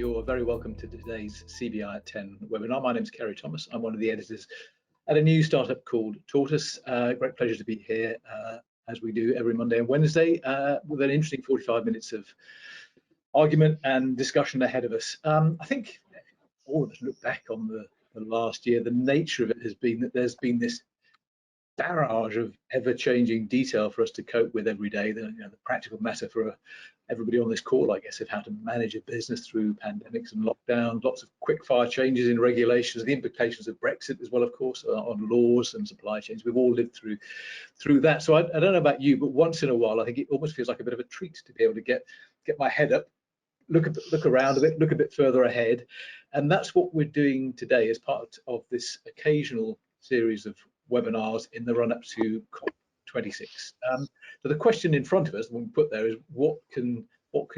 you're very welcome to today's CBI at 10 webinar. My name is Kerry Thomas. I'm one of the editors at a new startup called Tortoise. Great pleasure to be here, as we do every Monday and Wednesday, with an interesting 45 minutes of argument and discussion ahead of us. I think all of us look back on the last year. The nature of it has been that there's been this barrage of ever-changing detail for us to cope with every day. The practical matter for everybody on this call, I guess, of how to manage a business through pandemics and lockdowns, lots of quick-fire changes in regulations, the implications of Brexit as well, of course, on laws and supply chains. We've all lived through that. So I don't know about you, but once in a while, I think it almost feels like a bit of a treat to be able to get my head up, look around a bit, look a bit further ahead. And that's what we're doing today as part of this occasional series of webinars in the run-up to COP26. So the question in front of us, when we put there, is what can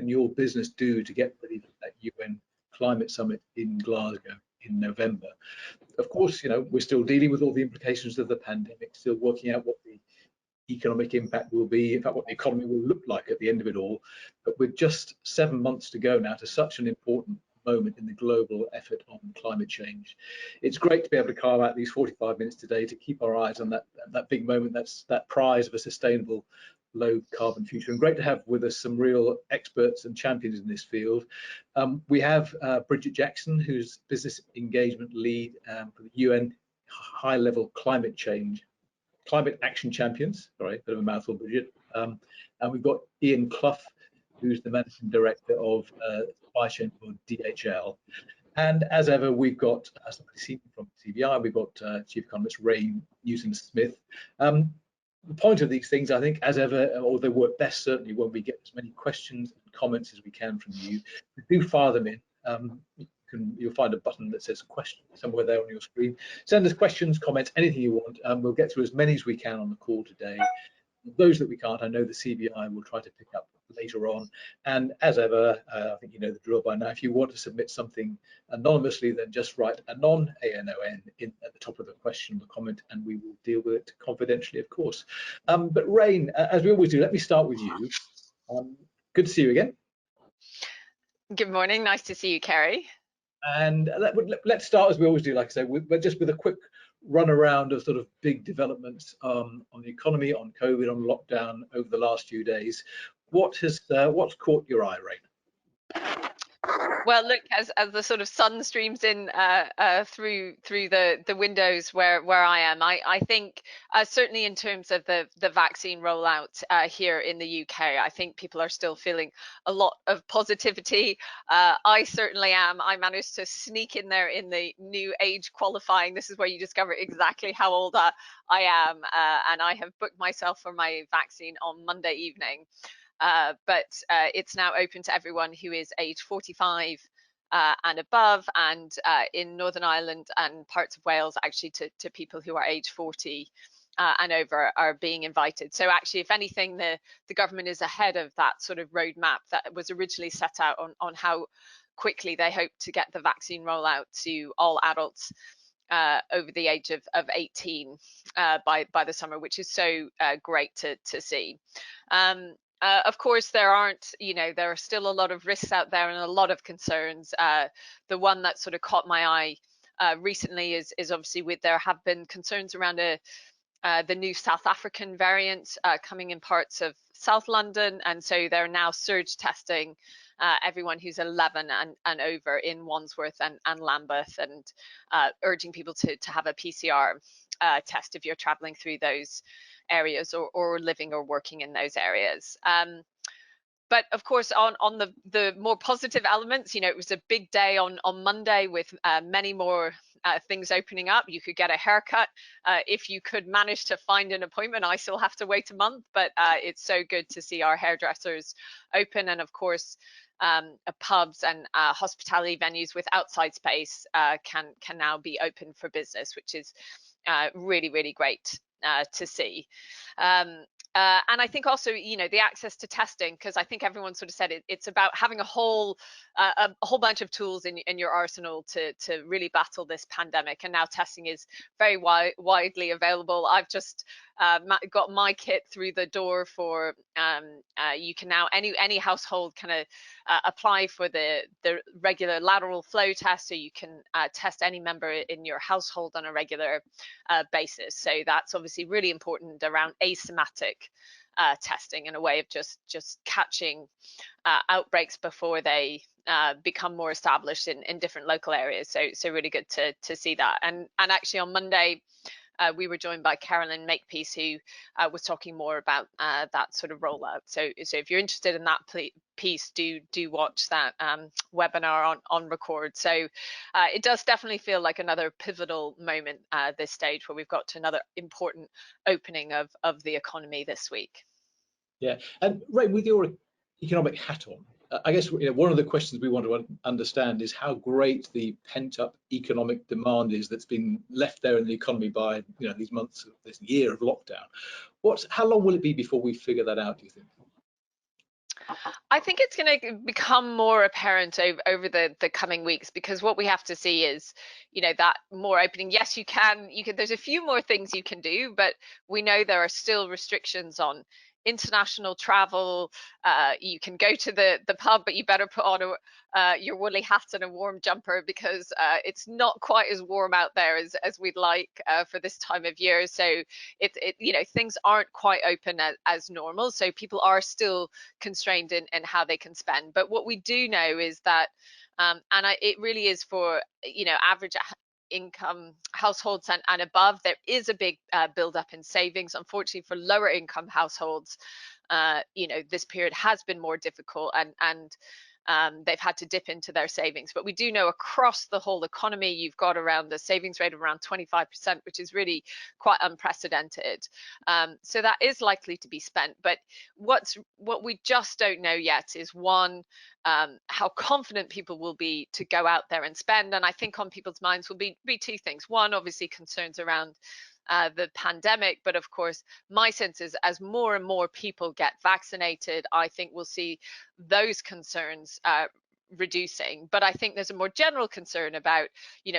your business do to get ready for that UN climate summit in Glasgow in November? Of course, we're still dealing with all the implications of the pandemic, still working out what the economic impact will be, in fact, what the economy will look like at the end of it all. But with just 7 months to go now to such an important moment in the global effort on climate change, it's great to be able to carve out these 45 minutes today to keep our eyes on that big moment, that prize of a sustainable low carbon future. And great to have with us some real experts and champions in this field. We have Bridget Jackson, who's business engagement lead for the UN high level climate action champions. Sorry, bit of a mouthful, Bridget. And we've got Ian Clough, who's the managing director of Supply Chain for DHL. And as ever, we've got somebody seen from CBI. We've got Chief Economist Rain Newton-Smith. The point of these things, I think, as ever, or they work best certainly when we get as many questions and comments as we can from you. Do fire them in. You'll find a button that says question somewhere there on your screen. Send us questions, comments, anything you want. We'll get through as many as we can on the call today. Those that we can't, I know the CBI will try to pick up later on. And as ever, I think you know the drill by now. If you want to submit something anonymously, then just write anon, A-N-O-N, at the top of the question or comment, and we will deal with it confidentially, of course. But Rain, as we always do, let me start with you. Good to see you again. Good morning, nice to see you, Kerry. And let's start as we always do, like I say, with a quick run around of sort of big developments on the economy, on COVID, on lockdown over the last few days. What's caught your eye, Rain? Well, look, as the sort of sun streams in through the windows where I am, I think certainly in terms of the vaccine rollout here in the UK, I think people are still feeling a lot of positivity. I certainly am. I managed to sneak in there in the new age qualifying. This is where you discover exactly how old I am, and I have booked myself for my vaccine on Monday evening. But it's now open to everyone who is age 45 and above, and in Northern Ireland and parts of Wales, actually to people who are age 40 and over are being invited. So actually, if anything, the government is ahead of that sort of roadmap that was originally set out on how quickly they hope to get the vaccine rollout to all adults over the age of 18 by the summer, which is so great to see. Of course, there are still a lot of risks out there and a lot of concerns. The one that sort of caught my eye recently is obviously there have been concerns around the new South African variant coming in parts of South London, and so they're now surge testing everyone who's 11 and over in Wandsworth and Lambeth, and urging people to have a PCR test if you're traveling through those areas or living or working in those areas. But of course, on the more positive elements, it was a big day on Monday with many more things opening up. You could get a haircut if you could manage to find an appointment. I still have to wait a month, but it's so good to see our hairdressers open. And of course, pubs and hospitality venues with outside space can now be open for business, which is really, really great to see. And I think also, the access to testing, because I think everyone sort of said it's about having a whole bunch of tools in your arsenal to really battle this pandemic. And now testing is very widely available. I've just got my kit through the door for you can now any household kind of apply for the regular lateral flow test, so you can test any member in your household on a regular basis. So that's obviously really important around asymptomatic testing, and a way of just catching outbreaks before they become more established in different local areas. So really good to see that. And actually on Monday, we were joined by Carolyn Makepeace, who was talking more about that sort of rollout. So if you're interested in that piece, do watch that webinar on record. So it does definitely feel like another pivotal moment this stage, where we've got to another important opening of the economy this week. Yeah, and Ray, with your economic hat on, I guess one of the questions we want to understand is how great the pent-up economic demand is that's been left there in the economy by these months, this year of lockdown. How long will it be before we figure that out, do you think? I think it's going to become more apparent over the coming weeks, because what we have to see is, that more opening. Yes, you can. There's a few more things you can do, but we know there are still restrictions on international travel. You can go to the pub, but you better put on your woolly hat and a warm jumper, because it's not quite as warm out there as we'd like for this time of year. So things aren't quite open as normal. So people are still constrained in how they can spend. But what we do know is that, it really is for average income households and above, there is a big build up in savings. Unfortunately, for lower income households, this period has been more difficult, and they've had to dip into their savings. But we do know across the whole economy, you've got around a savings rate of around 25%, which is really quite unprecedented. So that is likely to be spent. But what we just don't know yet is, one, how confident people will be to go out there and spend. And I think on people's minds will be two things. One, obviously concerns around the pandemic, but of course my sense is, as more and more people get vaccinated, I think we'll see those concerns reducing. But I think there's a more general concern about,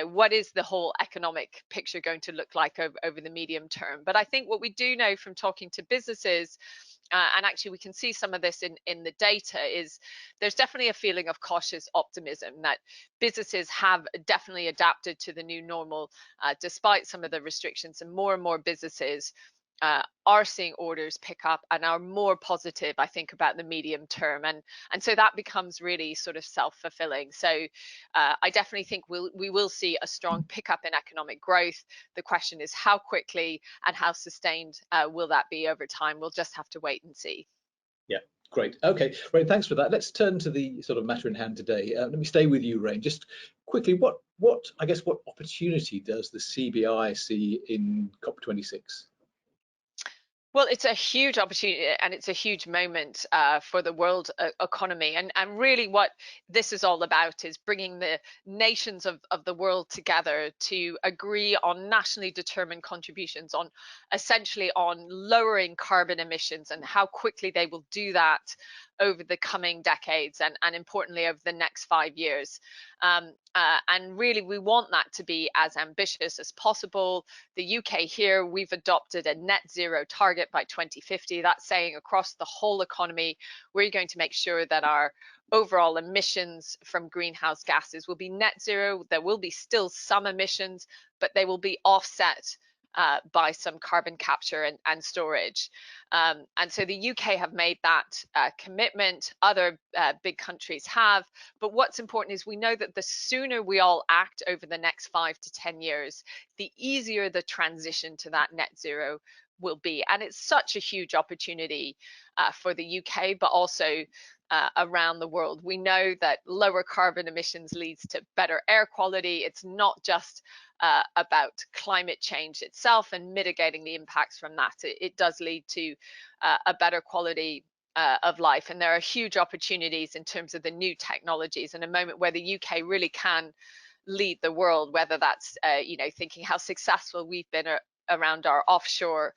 what is the whole economic picture going to look like over the medium term. But I think what we do know from talking to businesses, and actually we can see some of this in the data, is there's definitely a feeling of cautious optimism that businesses have definitely adapted to the new normal despite some of the restrictions, and more businesses are seeing orders pick up and are more positive, I think, about the medium term, and so that becomes really sort of self-fulfilling. So I definitely think we will see a strong pickup in economic growth. The question is how quickly and how sustained will that be over time. We'll just have to wait and see. Yeah, great. Okay, Rain, thanks for that. Let's turn to the sort of matter in hand today. Let me stay with you, Rain. Just quickly, what opportunity does the CBI see in COP26? Well, it's a huge opportunity, and it's a huge moment for the world economy. And really what this is all about is bringing the nations of the world together to agree on nationally determined contributions on essentially on lowering carbon emissions, and how quickly they will do that over the coming decades, and importantly over the next 5 years. And really we want that to be as ambitious as possible. The UK here, we've adopted a net zero target by 2050. That's saying across the whole economy, we're going to make sure that our overall emissions from greenhouse gases will be net zero. There will be still some emissions, but they will be offset by some carbon capture and storage. And so the UK have made that commitment. Other big countries have. But what's important is we know that the sooner we all act over the next 5 to 10 years, the easier the transition to that net zero will be. And it's such a huge opportunity for the UK, but also around the world. We know that lower carbon emissions leads to better air quality. It's not just about climate change itself and mitigating the impacts from that. It does lead to a better quality of life. And there are huge opportunities in terms of the new technologies, and a moment where the UK really can lead the world, whether that's thinking how successful we've been around our offshore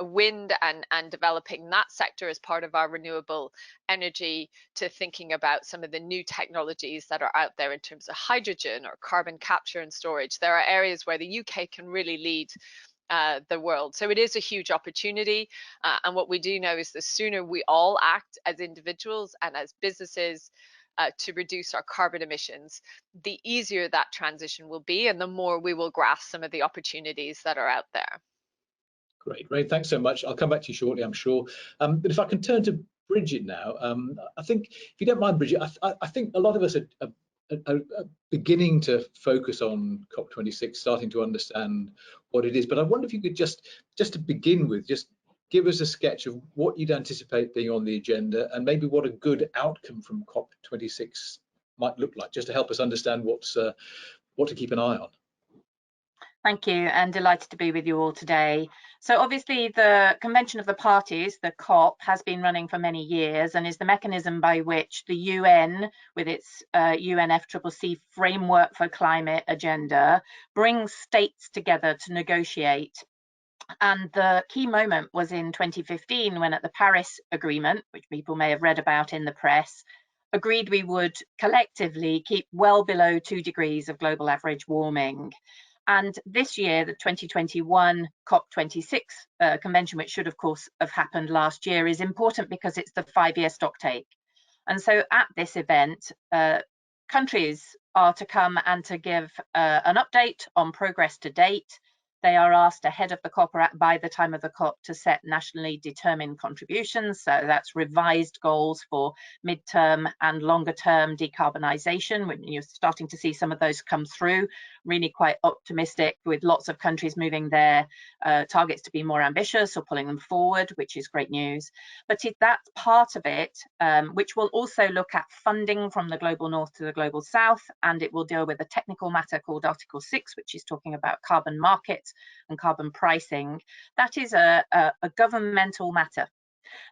wind and developing that sector as part of our renewable energy, to thinking about some of the new technologies that are out there in terms of hydrogen or carbon capture and storage. There are areas where the UK can really lead the world. So it is a huge opportunity. And what we do know is the sooner we all act as individuals and as businesses to reduce our carbon emissions, the easier that transition will be, and the more we will grasp some of the opportunities that are out there. Great, Ray, thanks so much. I'll come back to you shortly, I'm sure. But if I can turn to Bridget now, I think, if you don't mind, Bridget, I think a lot of us are beginning to focus on COP26, starting to understand what it is. But I wonder if you could just to begin with, just give us a sketch of what you'd anticipate being on the agenda, and maybe what a good outcome from COP26 might look like, just to help us understand what to keep an eye on. Thank you, and delighted to be with you all today. So obviously the Convention of the Parties, the COP, has been running for many years and is the mechanism by which the UN, with its UNFCCC framework for climate agenda, brings states together to negotiate. And the key moment was in 2015, when at the Paris Agreement, which people may have read about in the press, agreed we would collectively keep well below 2 degrees of global average warming. And this year, the 2021 COP26 convention, which should of course have happened last year, is important because it's the 5-year stocktake. And so at this event, countries are to come and to give an update on progress to date. They are asked ahead of the COP or by the time of the COP to set nationally determined contributions. So that's revised goals for midterm and longer term decarbonisation. When you're starting to see some of those come through, really quite optimistic, with lots of countries moving their targets to be more ambitious or pulling them forward, which is great news. But that's part of it, which will also look at funding from the global north to the global south, and it will deal with a technical matter called Article 6, which is talking about carbon markets and carbon pricing. That is a governmental matter.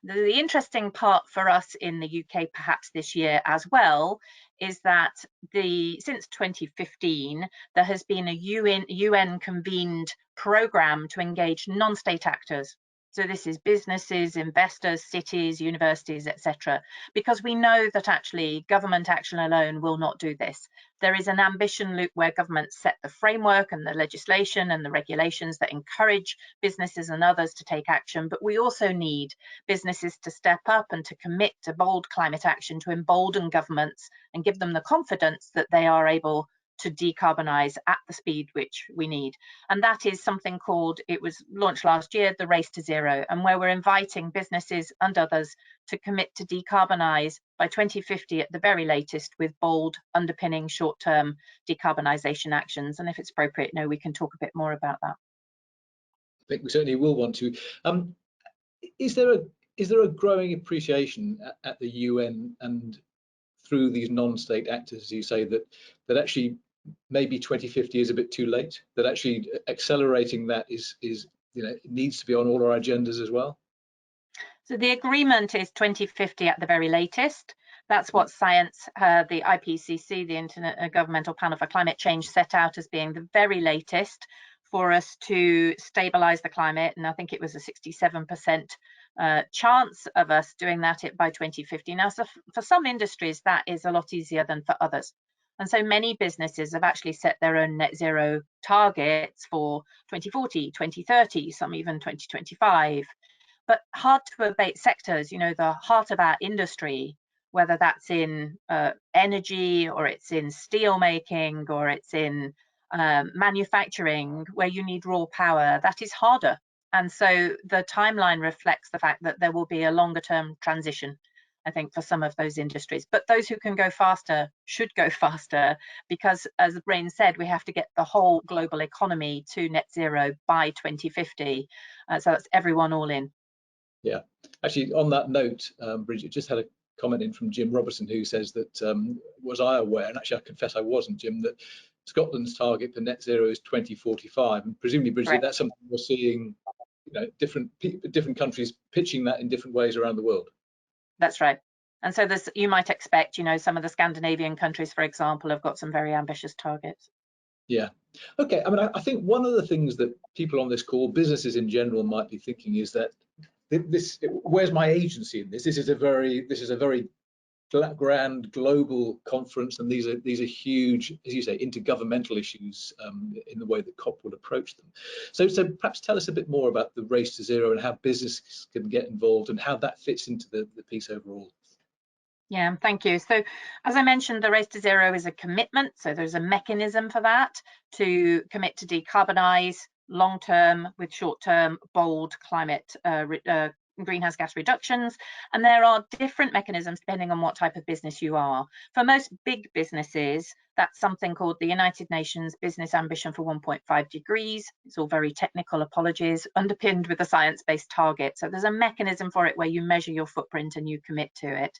The interesting part for us in the UK perhaps this year as well is that since 2015 there has been a UN convened programme to engage non-state actors. So this is businesses, investors, cities, universities, etc. Because we know that actually government action alone will not do this. There is an ambition loop where governments set the framework and the legislation and the regulations that encourage businesses and others to take action, but we also need businesses to step up and to commit to bold climate action, to embolden governments and give them the confidence that they are able to decarbonise at the speed which we need. And that is something called, it was launched last year, the Race to Zero, and where we're inviting businesses and others to commit to decarbonise by 2050 at the very latest, with bold underpinning short-term decarbonisation actions. And if it's appropriate, we can talk a bit more about that. I think we certainly will want to. Is there a growing appreciation at the UN and through these non-state actors, as you say, that actually maybe 2050 is a bit too late, that actually accelerating that is it needs to be on all our agendas as well? So the agreement is 2050 at the very latest. That's what science, the IPCC, the Intergovernmental Panel for Climate Change, set out as being the very latest for us to stabilise the climate. And I think it was a 67% chance of us doing that by 2050. Now, so for some industries, that is a lot easier than for others. And so many businesses have actually set their own net zero targets for 2040, 2030, some even 2025. But hard to abate sectors, the heart of our industry, whether that's in energy or it's in steel making or it's in manufacturing, where you need raw power, that is harder. And so the timeline reflects the fact that there will be a longer term transition, I think, for some of those industries. But those who can go faster should go faster, because as Brain said, we have to get the whole global economy to net zero by 2050. So that's everyone all in. Yeah, actually on that note, Bridget, just had a comment in from Jim Robertson, who says that was I aware, and actually I confess I wasn't, Jim, that Scotland's target for net zero is 2045, and presumably, Bridget, Correct. That's something we're seeing, different countries pitching that in different ways around the world. That's right. And so you might expect, some of the Scandinavian countries, for example, have got some very ambitious targets. Yeah. Okay. I mean, I think one of the things that people on this call, businesses in general, might be thinking is that where's my agency in this? This is a very grand global conference, and these are huge, as you say, intergovernmental issues in the way that COP would approach them. So perhaps tell us a bit more about the Race to Zero and how businesses can get involved and how that fits into the piece overall. Yeah, thank you. So as I mentioned, the Race to Zero is a commitment. So there's a mechanism for that to commit to decarbonize long-term with short-term bold climate greenhouse gas reductions. And there are different mechanisms depending on what type of business you are. For most big businesses, that's something called the United Nations Business Ambition for 1.5 degrees. It's all very technical, apologies, underpinned with a science-based target. So there's a mechanism for it where you measure your footprint and you commit to it.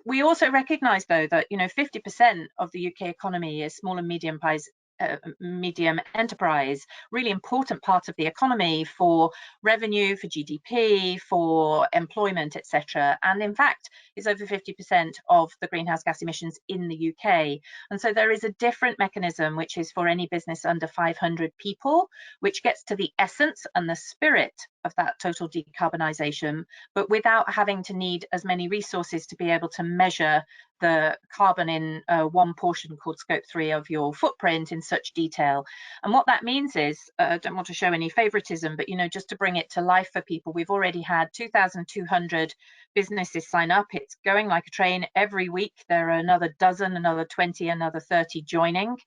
We also recognise, though, that 50% of the UK economy is small and medium enterprise, really important part of the economy for revenue, for GDP, for employment, etc. And in fact, is over 50% of the greenhouse gas emissions in the UK. And so there is a different mechanism, which is for any business under 500 people, which gets to the essence and the spirit of that total decarbonisation, but without having to need as many resources to be able to measure the carbon in one portion called scope 3 of your footprint in such detail. And what that means is, I don't want to show any favoritism, but just to bring it to life for people, we've already had 2,200 businesses sign up. It's going like a train. Every week there are another dozen, another 20, another 30 joining.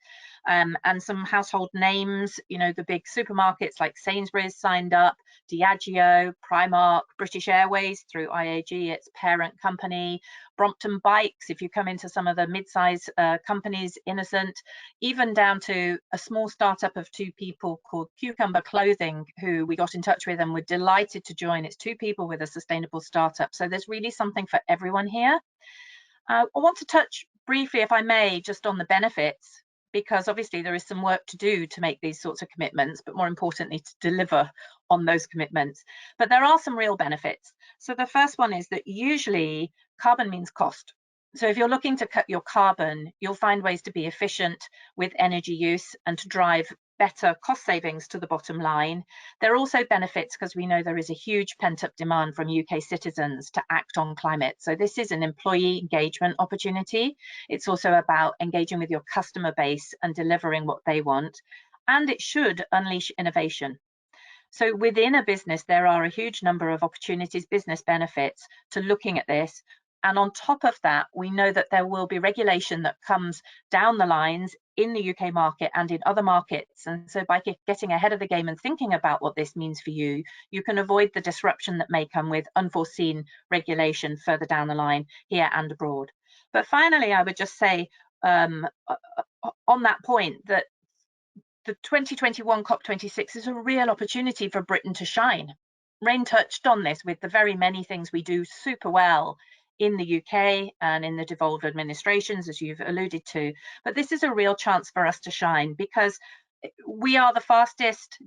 And some household names, the big supermarkets like Sainsbury's signed up, Diageo, Primark, British Airways through IAG, its parent company, Brompton Bikes, if you come into some of the mid-size companies, Innocent, even down to a small startup of 2 people called Cucumber Clothing, who we got in touch with and were delighted to join. It's 2 people with a sustainable startup. So there's really something for everyone here. I want to touch briefly, if I may, just on the benefits, because obviously there is some work to do to make these sorts of commitments, but more importantly to deliver on those commitments. But there are some real benefits. So the first one is that usually carbon means cost. So if you're looking to cut your carbon, you'll find ways to be efficient with energy use and to drive better cost savings to the bottom line. There are also benefits because we know there is a huge pent-up demand from UK citizens to act on climate. So this is an employee engagement opportunity. It's also about engaging with your customer base and delivering what they want. And it should unleash innovation. So within a business, there are a huge number of opportunities, business benefits to looking at this. And on top of that, we know that there will be regulation that comes down the lines in the UK market and in other markets. And so by getting ahead of the game and thinking about what this means for you, you can avoid the disruption that may come with unforeseen regulation further down the line here and abroad. But finally, I would just say on that point that the 2021 COP26 is a real opportunity for Britain to shine. Rain touched on this with the very many things we do super well in the UK and in the devolved administrations, as you've alluded to. But this is a real chance for us to shine because we are the fastest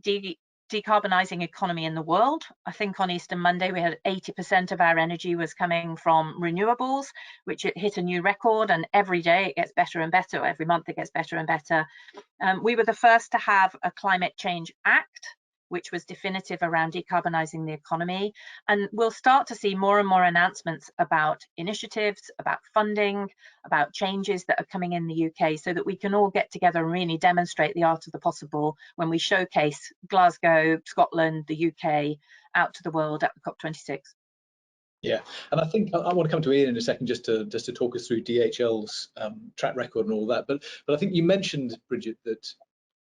decarbonising economy in the world. I think on Easter Monday, we had 80% of our energy was coming from renewables, which it hit a new record, and every day it gets better and better. Every month it gets better and better. We were the first to have a Climate Change Act, which was definitive around decarbonising the economy. And we'll start to see more and more announcements about initiatives, about funding, about changes that are coming in the UK so that we can all get together and really demonstrate the art of the possible when we showcase Glasgow, Scotland, the UK out to the world at the COP26. Yeah, and I think I want to come to Ian in a second just to talk us through DHL's track record and all that. But I think you mentioned, Bridget, that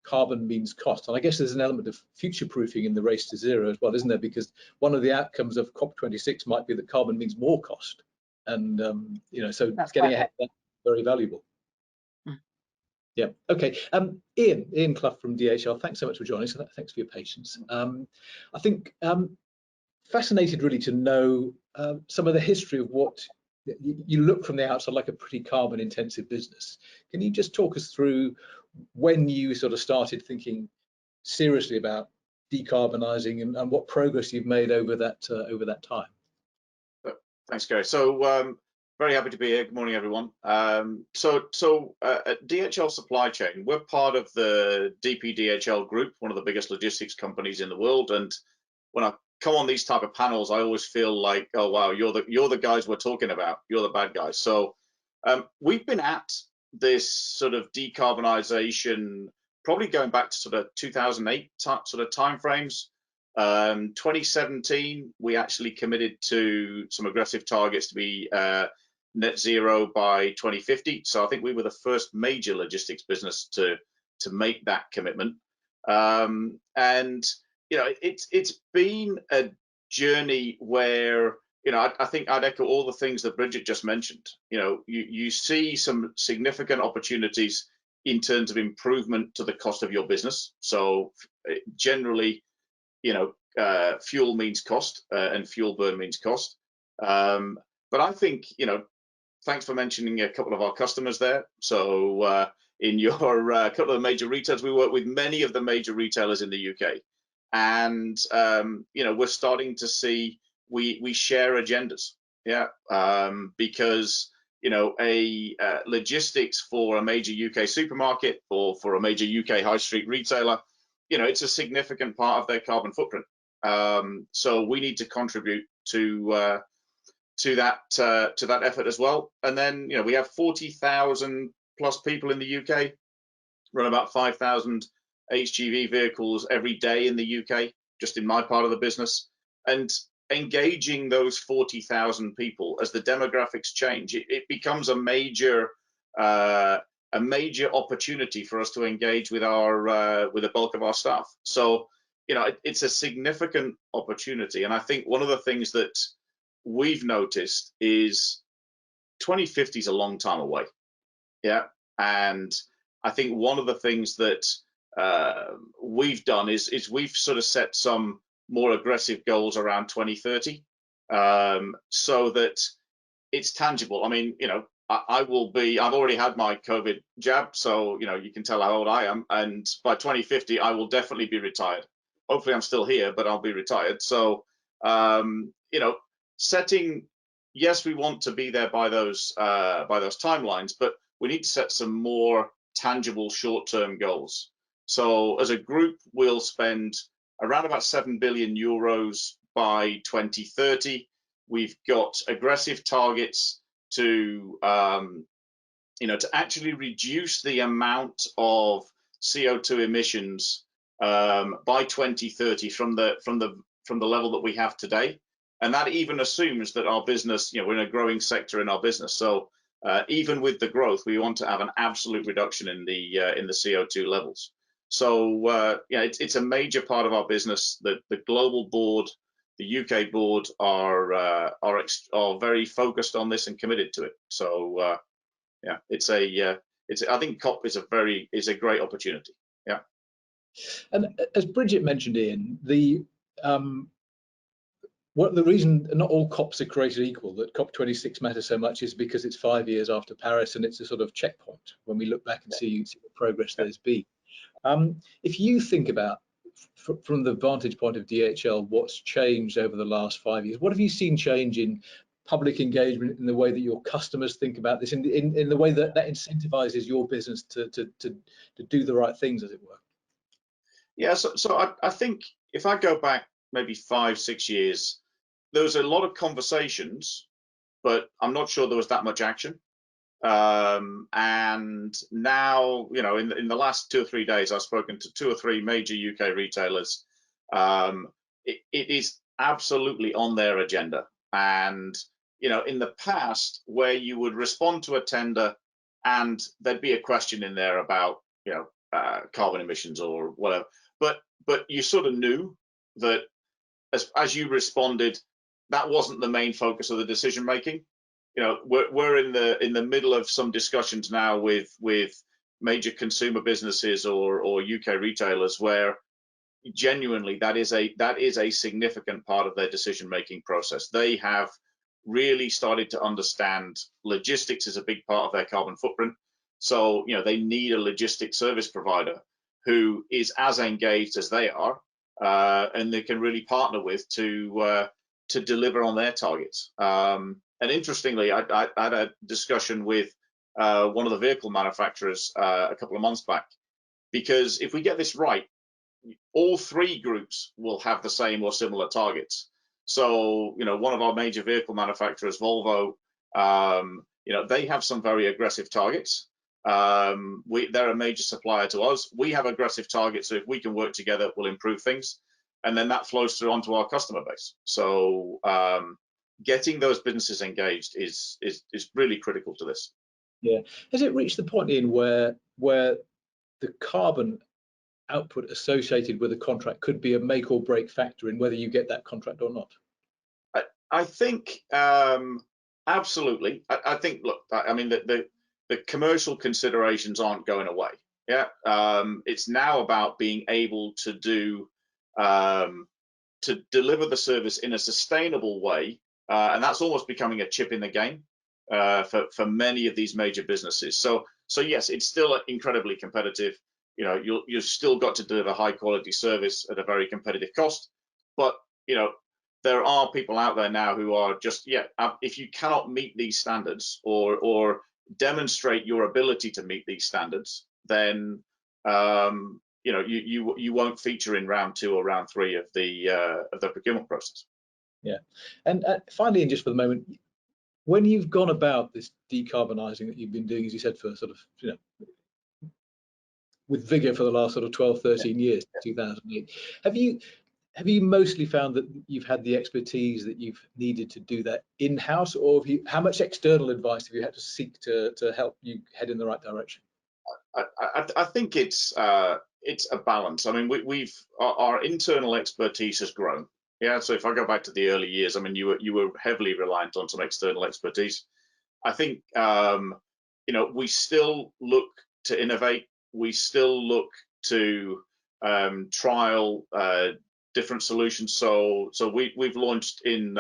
carbon means cost, and I guess there's an element of future-proofing in the Race to Zero as well, isn't there? Because one of the outcomes of COP26 might be that carbon means more cost, and so that's getting ahead of that very valuable. Yeah. Okay. Ian Clough from DHL. Thanks so much for joining us. Thanks for your patience. I think fascinated really to know some of the history of what you look from the outside like a pretty carbon-intensive business. Can you just talk us through when you sort of started thinking seriously about decarbonising and what progress you've made over that time? Thanks, Gary. So Very happy to be here. Good morning, everyone. At DHL Supply Chain, we're part of the DPDHL group, one of the biggest logistics companies in the world. And when I come on these type of panels, I always feel like, oh wow, you're the guys we're talking about. You're the bad guys. So we've been at this sort of decarbonisation probably going back to sort of 2008 sort of timeframes. 2017, we actually committed to some aggressive targets to be net zero by 2050. So I think we were the first major logistics business to make that commitment. And you know, it's been a journey where, you know, I think I'd echo all the things that Bridget just mentioned. You know, you see some significant opportunities in terms of improvement to the cost of your business. So generally, you know, fuel means cost, and fuel burn means cost. But I think, you know, thanks for mentioning a couple of our customers there. So in your couple of the major retailers, we work with many of the major retailers in the UK. And, you know, we're starting to see we share agendas. Yeah. Because, you know, logistics for a major UK supermarket or for a major UK high street retailer, you know, it's a significant part of their carbon footprint. So we need to contribute to that effort as well. And then, you know, we have 40,000 plus people in the UK, run about 5,000 HGV vehicles every day in the UK, just in my part of the business. And engaging those 40,000 people as the demographics change, it becomes a major opportunity for us to engage with the bulk of our staff. So, you know, it's a significant opportunity. And I think one of the things that we've noticed is 2050 is a long time away. Yeah. And I think one of the things that we've done is we've sort of set some more aggressive goals around 2030, so that it's tangible. I mean, you know, I've already had my COVID jab, so, you know, you can tell how old I am. And by 2050, I will definitely be retired. Hopefully I'm still here, but I'll be retired. So, you know, yes, we want to be there by those timelines, but we need to set some more tangible short-term goals. So as a group, we'll spend around about 7 billion euros by 2030. We've got aggressive targets to, you know, to actually reduce the amount of CO2 emissions by 2030 from the level that we have today. And that even assumes that our business, you know, we're in a growing sector in our business. So even with the growth, we want to have an absolute reduction in the CO2 levels. So yeah, it's a major part of our business. The global board, the UK board are very focused on this and committed to it. So yeah, I think COP is a great opportunity. Yeah. And as Bridget mentioned, Ian, the reason not all COPs are created equal, that COP26 matters so much, is because it's 5 years after Paris, and it's a sort of checkpoint when we look back and see the progress there's been. If you think about, from the vantage point of DHL, what's changed over the last 5 years, what have you seen change in public engagement, in the way that your customers think about this, in the way that incentivizes your business to do the right things, as it were? Yeah, so I think if I go back maybe 5-6 years, there was a lot of conversations, but I'm not sure there was that much action. And now, you know, in the last 2 or 3 days, I've spoken to 2 or 3 major UK retailers. It is absolutely on their agenda. And, you know, in the past, where you would respond to a tender and there'd be a question in there about, you know, carbon emissions or whatever, but you sort of knew that as you responded, that wasn't the main focus of the decision making. You know, we're in the middle of some discussions now with major consumer businesses or UK retailers where genuinely that is a significant part of their decision making process. They have really started to understand logistics is a big part of their carbon footprint. So, you know, they need a logistics service provider who is as engaged as they are, and they can really partner with to deliver on their targets. interestingly, I had a discussion with one of the vehicle manufacturers a couple of months back, because if we get this right, all three groups will have the same or similar targets. So, one of our major vehicle manufacturers, Volvo, they have some very aggressive targets. They're a major supplier to us. We have aggressive targets, so if we can work together, we'll improve things, and then that flows through onto our customer base. So, getting those businesses engaged is really critical to this. Yeah. Has it reached the point in where the carbon output associated with a contract could be a make or break factor in whether you get that contract or not? I think absolutely. I think, look, I mean, the commercial considerations aren't going away. Yeah, it's now about being able to deliver the service in a sustainable way, and that's almost becoming a chip in the game for many of these major businesses. So yes, it's still incredibly competitive. You've still got to deliver high quality service at a very competitive cost, but there are people out there now who are just, if you cannot meet these standards or demonstrate your ability to meet these standards, then you won't feature in round 2 or round 3 of the procurement process. Yeah, and finally, and just for the moment, when you've gone about this decarbonising that you've been doing, as you said, for sort of with vigour for the last sort of 12, 13 years, 2008, have you mostly found that you've had the expertise that you've needed to do that in-house, or how much external advice have you had to seek to help you head in the right direction? I think it's a balance. I mean, our internal expertise has grown. Yeah. So if I go back to the early years, I mean, you were heavily reliant on some external expertise. I think we still look to innovate. We still look to trial different solutions. So we've launched in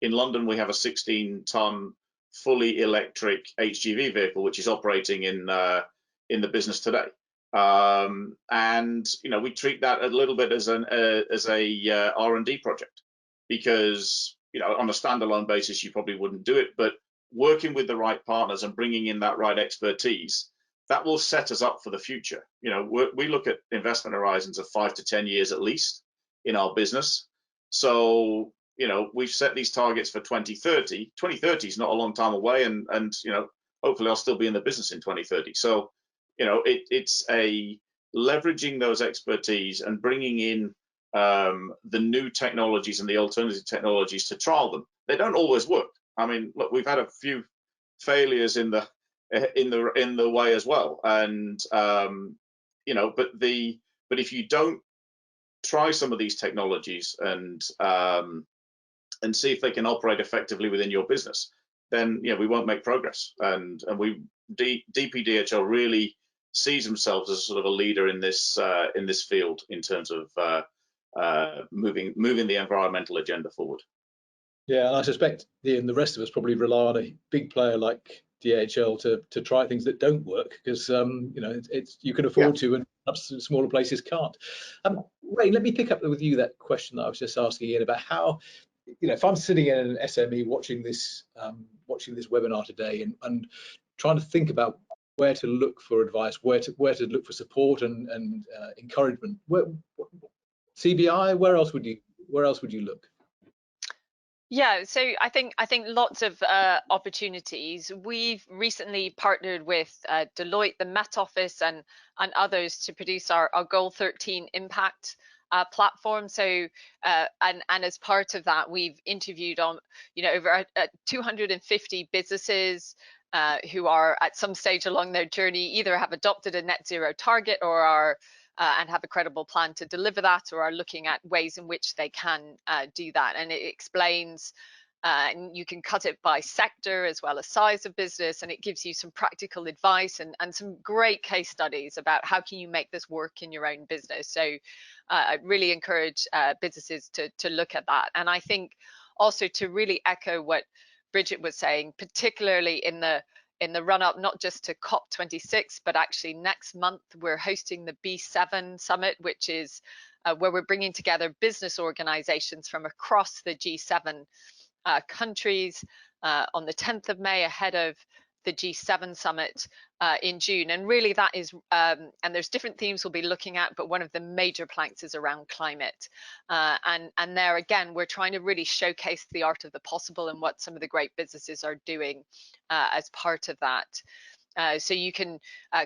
London. We have a 16-ton fully electric HGV vehicle, which is operating in the business today. And we treat that a little bit as a R&D project, because on a standalone basis you probably wouldn't do it, but working with the right partners and bringing in that right expertise, that will set us up for the future. We look at investment horizons of 5 to 10 years at least in our business. So we've set these targets for 2030. 2030 is not a long time away, and hopefully I'll still be in the business in 2030. So it's a leveraging those expertise and bringing in the new technologies and the alternative technologies to trial them. They don't always work. I mean, look, we've had a few failures in the way as well, and but if you don't try some of these technologies and see if they can operate effectively within your business, then we won't make progress. And DPDHL really sees themselves as sort of a leader in this field in terms of moving the environmental agenda forward. Yeah, and I suspect Ian, the rest of us probably rely on a big player like DHL to try things that don't work, because you can afford to, and perhaps smaller places can't. Ray, let me pick up with you that question that I was just asking Ian about how, if I'm sitting in an SME watching this webinar today and trying to think about where to look for advice, where to look for support and encouragement, CBI, where else would you look? Yeah, so I think lots of opportunities. We've recently partnered with Deloitte, the Met Office, and others to produce our Goal 13 impact platform. So and as part of that, we've interviewed on over 250 businesses who are at some stage along their journey, either have adopted a net zero target or are and have a credible plan to deliver that, or are looking at ways in which they can do that. And it explains, and you can cut it by sector as well as size of business, and it gives you some practical advice and some great case studies about how can you make this work in your own business. So I really encourage businesses to look at that. And I think also to really echo what Bridget was saying, particularly in the run up, not just to COP26, but actually next month we're hosting the B7 summit, which is where we're bringing together business organizations from across the G7 countries on the 10th of May ahead of the G7 summit in June. And really that is, and there's different themes we'll be looking at, but one of the major planks is around climate. And there again, we're trying to really showcase the art of the possible and what some of the great businesses are doing as part of that. So you can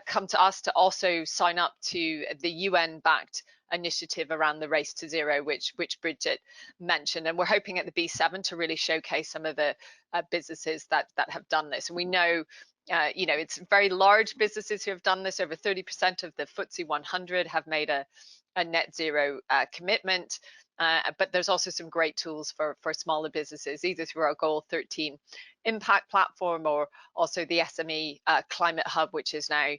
come to us to also sign up to the UN-backed initiative around the race to zero, which Bridget mentioned, and we're hoping at the B7 to really showcase some of the businesses that have done this. And we know, you know, it's very large businesses who have done this. Over 30% of the FTSE 100 have made a net zero commitment. But there's also some great tools for smaller businesses, either through our Goal 13 impact platform or also the SME Climate Hub, which is now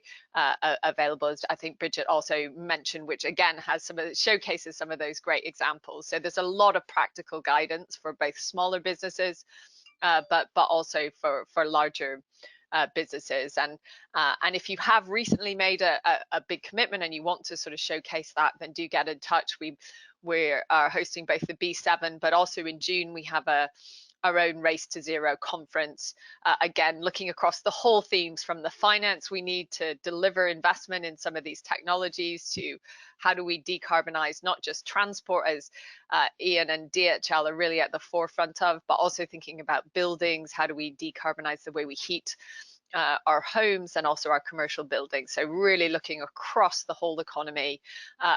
available, as I think Bridget also mentioned, which again has showcases some of those great examples. So there's a lot of practical guidance for both smaller businesses, but also for larger businesses. And if you have recently made a big commitment and you want to sort of showcase that, then do get in touch. We are hosting both the B7, but also in June we have our own Race to Zero conference, again looking across the whole themes, from the finance we need to deliver investment in some of these technologies, to how do we decarbonize not just transport, as Ian and DHL are really at the forefront of, but also thinking about buildings. How do we decarbonize the way we heat our homes and also our commercial buildings? So really looking across the whole economy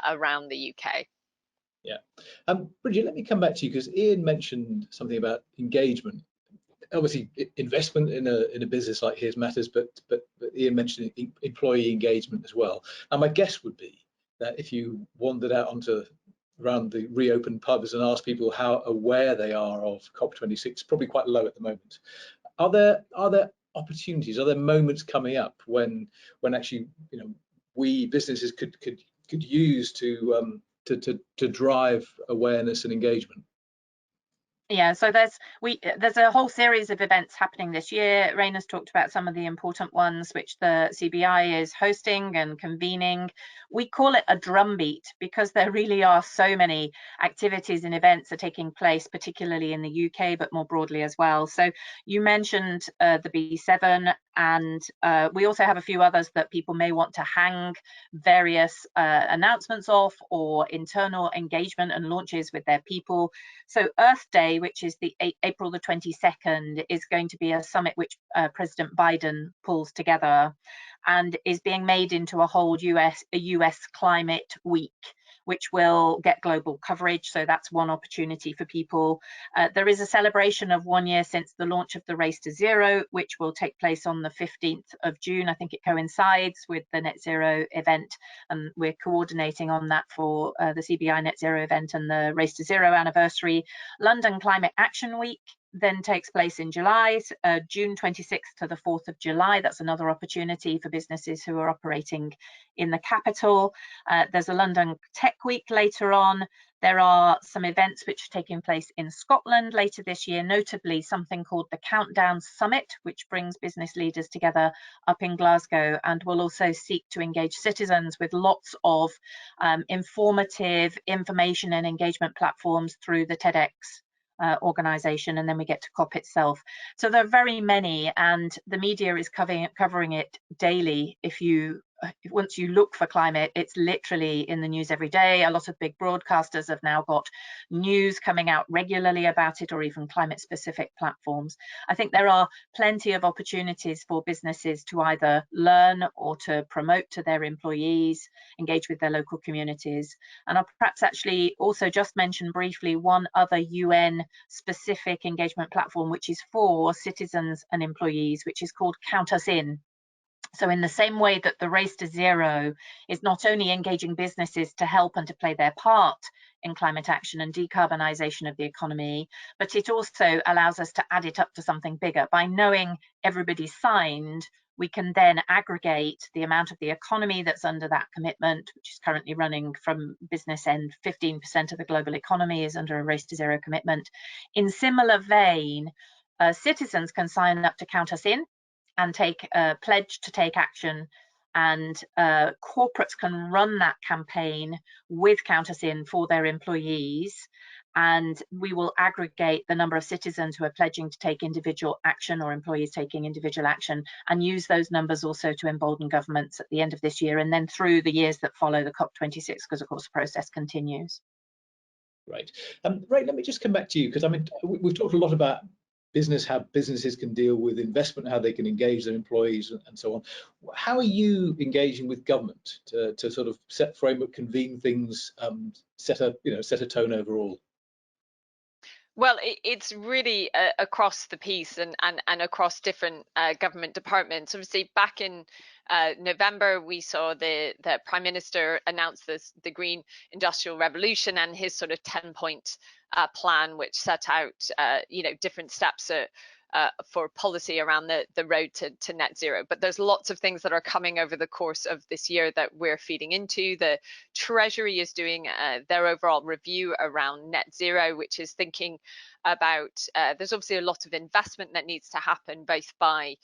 around the UK. Yeah. Bridget, let me come back to you, because Ian mentioned something about engagement. Obviously, investment in a business like his matters, but Ian mentioned employee engagement as well. And my guess would be that if you wandered out around the reopened pubs and asked people how aware they are of COP26, probably quite low at the moment. Are there opportunities? Are there moments coming up when actually, you know, we businesses could use to drive awareness and engagement? Yeah, so there's a whole series of events happening this year. Raina's talked about some of the important ones which the CBI is hosting and convening. We call it a drumbeat because there really are so many activities and events are taking place, particularly in the UK, but more broadly as well. So you mentioned the B7, and we also have a few others that people may want to hang various announcements off, or internal engagement and launches with their people. So Earth Day, which is the April the 22nd, is going to be a summit which President Biden pulls together and is being made into a whole US climate week, which will get global coverage. So that's one opportunity for people. There is a celebration of 1 year since the launch of the Race to Zero, which will take place on the 15th of June. I think it coincides with the Net Zero event, and we're coordinating on that for the CBI Net Zero event and the Race to Zero anniversary. London Climate Action Week then takes place in July, June 26th to the 4th of July. That's another opportunity for businesses who are operating in the capital. There's a London Tech Week later on. There are some events which are taking place in Scotland later this year, notably something called the Countdown Summit, which brings business leaders together up in Glasgow, and will also seek to engage citizens with lots of informative information and engagement platforms through the TEDx organisation, and then we get to COP itself. So there are very many, and the media is covering it daily. Once you look for climate, it's literally in the news every day. A lot of big broadcasters have now got news coming out regularly about it, or even climate specific platforms. I think there are plenty of opportunities for businesses to either learn or to promote to their employees, engage with their local communities. And I'll perhaps actually also just mention briefly one other UN specific engagement platform, which is for citizens and employees, which is called Count Us In. So in the same way that the Race to Zero is not only engaging businesses to help and to play their part in climate action and decarbonisation of the economy, but it also allows us to add it up to something bigger. By knowing everybody's signed, we can then aggregate the amount of the economy that's under that commitment, which is currently running from business end. 15% of the global economy is under a Race to Zero commitment. In similar vein, citizens can sign up to Count Us In and take a pledge to take action, and corporates can run that campaign with Count Us In for their employees. and we will aggregate the number of citizens who are pledging to take individual action or employees taking individual action, and use those numbers also to embolden governments at the end of this year and then through the years that follow the COP26, because of course the process continues. Right. Ray, let me just come back to you, because I mean, we've talked a lot about business, how businesses can deal with investment, how they can engage their employees and so on. How are you engaging with government to sort of set framework, convene things, set a tone overall? Well, it's really across the piece and across different government departments. Obviously, back in November, we saw the Prime Minister announce the Green Industrial Revolution and his sort of 10-point plan, which set out different steps for policy around the road to net zero. But there's lots of things that are coming over the course of this year that we're feeding into. The Treasury is doing their overall review around net zero, which is thinking about there's obviously a lot of investment that needs to happen, both by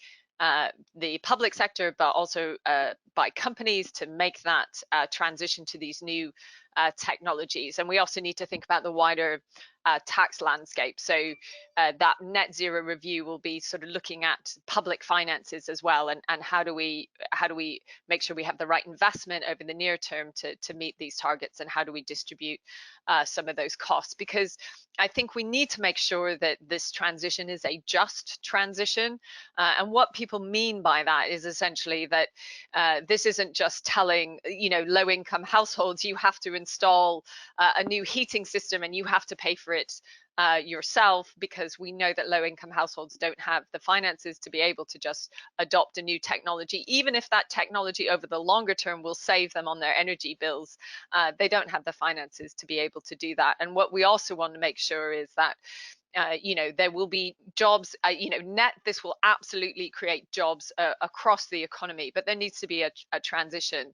the public sector, but also by companies to make that transition to these new technologies. And we also need to think about the wider tax landscape. So that net zero review will be sort of looking at public finances as well, and how do we make sure we have the right investment over the near term to meet these targets, and how do we distribute some of those costs? Because I think we need to make sure that this transition is a just transition, and what people mean by that is essentially that this isn't just telling low-income households you have to install a new heating system and you have to pay for it yourself, because we know that low-income households don't have the finances to be able to just adopt a new technology, even if that technology over the longer term will save them on their energy bills. They don't have the finances to be able to do that. And what we also want to make sure is that there will be jobs, this will absolutely create jobs across the economy, but there needs to be a transition.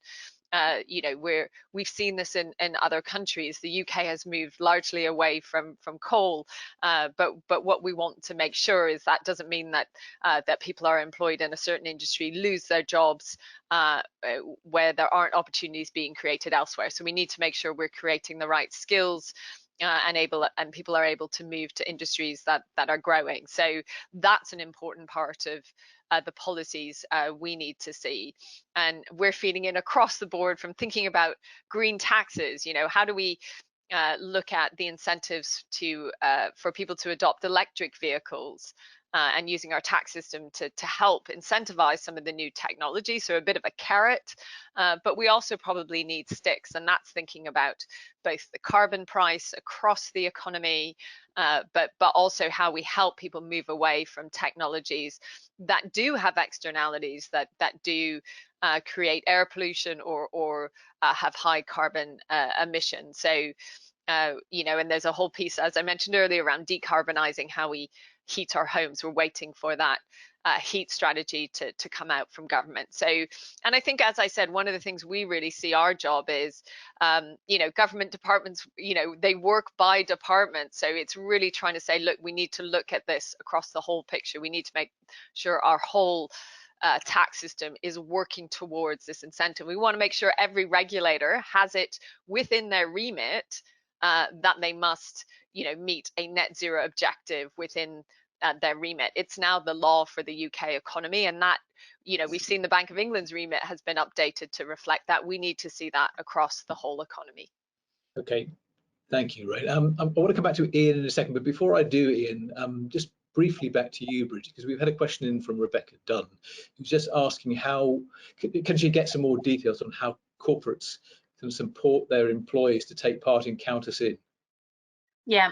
Where we've seen this in other countries. The UK has moved largely away from coal, but what we want to make sure is that doesn't mean that that people are employed in a certain industry lose their jobs where there aren't opportunities being created elsewhere. So we need to make sure we're creating the right skills and people are able to move to industries that are growing. So that's an important part of the policies we need to see, and we're feeding in across the board, from thinking about green taxes. How do we look at the incentives for people to adopt electric vehicles, and using our tax system to help incentivize some of the new technology, so a bit of a carrot, but we also probably need sticks, and that's thinking about both the carbon price across the economy, but also how we help people move away from technologies that do have externalities that do create air pollution or have high carbon emissions. So and there's a whole piece, as I mentioned earlier, around decarbonising how we heat our homes. We're waiting for that heat strategy to come out from government. So, and I think, as I said, one of the things we really see our job is, government departments, they work by department. So it's really trying to say, look, we need to look at this across the whole picture. We need to make sure our whole tax system is working towards this incentive. We want to make sure every regulator has it within their remit, that they must, meet a net zero objective within their remit. It's now the law for the UK economy, and that, we've seen the Bank of England's remit has been updated to reflect that. We need to see that across the whole economy. Okay, thank you, Ray. I want to come back to Ian in a second, but before I do, Ian, just briefly back to you, Bridget, because we've had a question in from Rebecca Dunn, who's just asking how can she get some more details on how corporates can support their employees to take part in Count Us In. Yeah,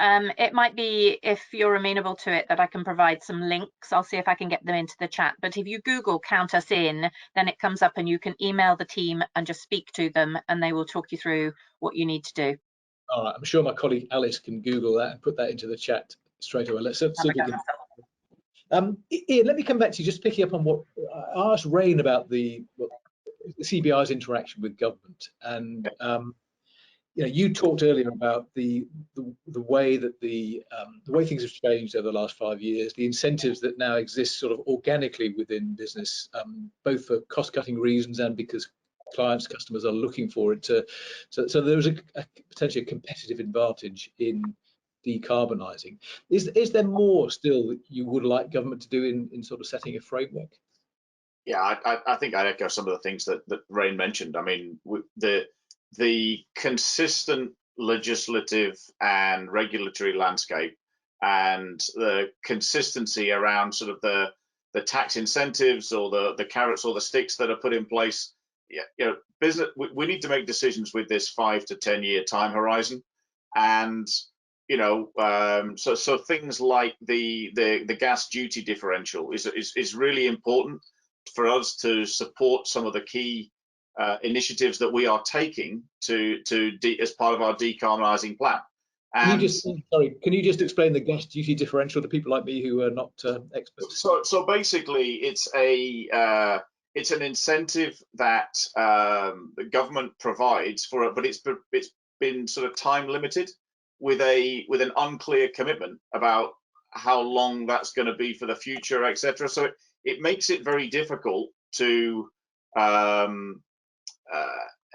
it might be, if you're amenable to it, that I can provide some links. I'll see if I can get them into the chat. But if you Google Count Us In, then it comes up and you can email the team and just speak to them, and they will talk you through what you need to do. All right, I'm sure my colleague Alice can Google that and put that into the chat straight away. Let's see if we can. Ian, let me come back to you, just picking up on what I asked Rain about the CBI's interaction with government, and you talked earlier about the way that the way things have changed over the last 5 years, the incentives that now exist sort of organically within business, both for cost-cutting reasons and because clients, customers are looking for it to. So there's potentially a competitive advantage in decarbonising. Is there more still that you would like government to do in sort of setting a framework? Yeah, I think I echo some of the things that Rain mentioned. I mean, the consistent legislative and regulatory landscape and the consistency around sort of the tax incentives or the carrots or the sticks that are put in place. Yeah, business. We need to make decisions with this 5 to 10 year time horizon, and so things like the gas duty differential is really important for us to support some of the key initiatives that we are taking as part of our decarbonising plan. And can you just explain the gas duty differential to people like me who are not experts? So basically, it's an incentive that the government provides for it, but it's been sort of time limited with an unclear commitment about how long that's going to be for the future, etc. So it makes it very difficult to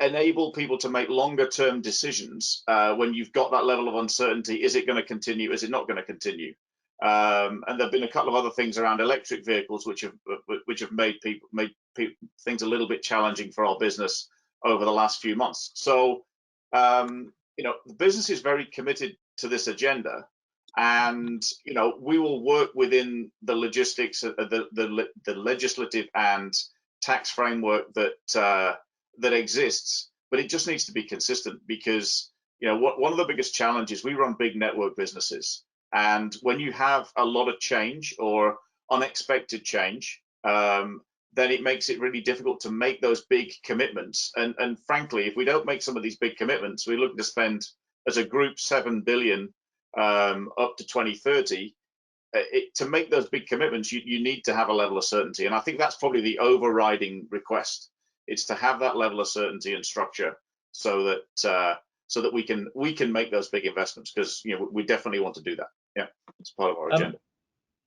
enable people to make longer term decisions when you've got that level of uncertainty. Is it going to continue? Is it not going to continue? And there've been a couple of other things around electric vehicles which have made things a little bit challenging for our business over the last few months. So the business is very committed to this agenda, and we will work within the logistics, the legislative and tax framework that exists, but it just needs to be consistent, because one of the biggest challenges, we run big network businesses, and when you have a lot of change or unexpected change, then it makes it really difficult to make those big commitments. And frankly, if we don't make some of these big commitments, we're looking to spend as a group 7 billion up to 2030. To make those big commitments, you need to have a level of certainty, and I think that's probably the overriding request. It's to have that level of certainty and structure, so that we can make those big investments, because we definitely want to do that. Yeah, it's part of our agenda.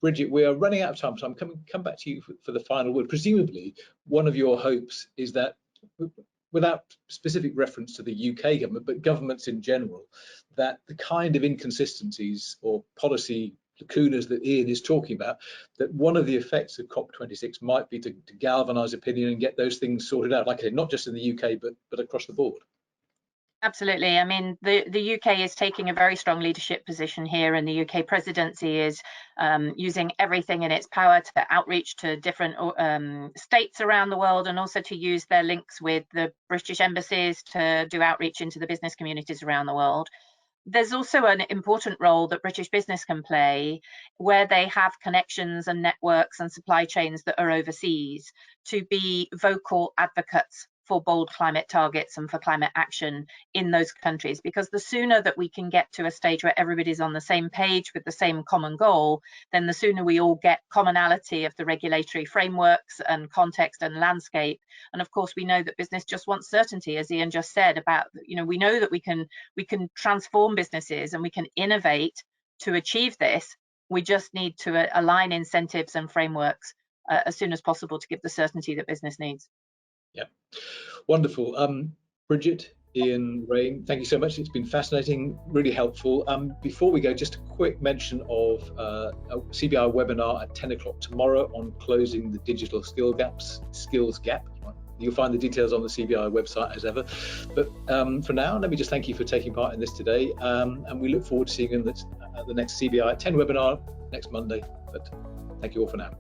Bridget, we are running out of time, so I'm come back to you for the final word. Presumably, one of your hopes is that, without specific reference to the UK government, but governments in general, that the kind of inconsistencies or policy lacunas that Ian is talking about, that one of the effects of COP26 might be to galvanise opinion and get those things sorted out, like I said, not just in the UK, but across the board. Absolutely. I mean, the UK is taking a very strong leadership position here, and the UK presidency is using everything in its power to outreach to different states around the world, and also to use their links with the British embassies to do outreach into the business communities around the world. There's also an important role that British business can play, where they have connections and networks and supply chains that are overseas, to be vocal advocates for bold climate targets and for climate action in those countries. Because the sooner that we can get to a stage where everybody's on the same page with the same common goal, then the sooner we all get commonality of the regulatory frameworks and context and landscape. And of course, we know that business just wants certainty, as Ian just said, about, we know that we can transform businesses and we can innovate to achieve this. We just need to align incentives and frameworks as soon as possible to give the certainty that business needs. Yeah, wonderful. Bridget, Ian, Rain, thank you so much. It's been fascinating, really helpful. Before we go, just a quick mention of a CBI webinar at 10 o'clock tomorrow on closing the digital skills gap. You'll find the details on the CBI website as ever. But for now, let me just thank you for taking part in this today. And we look forward to seeing you at the next CBI at 10 webinar next Monday. But thank you all for now.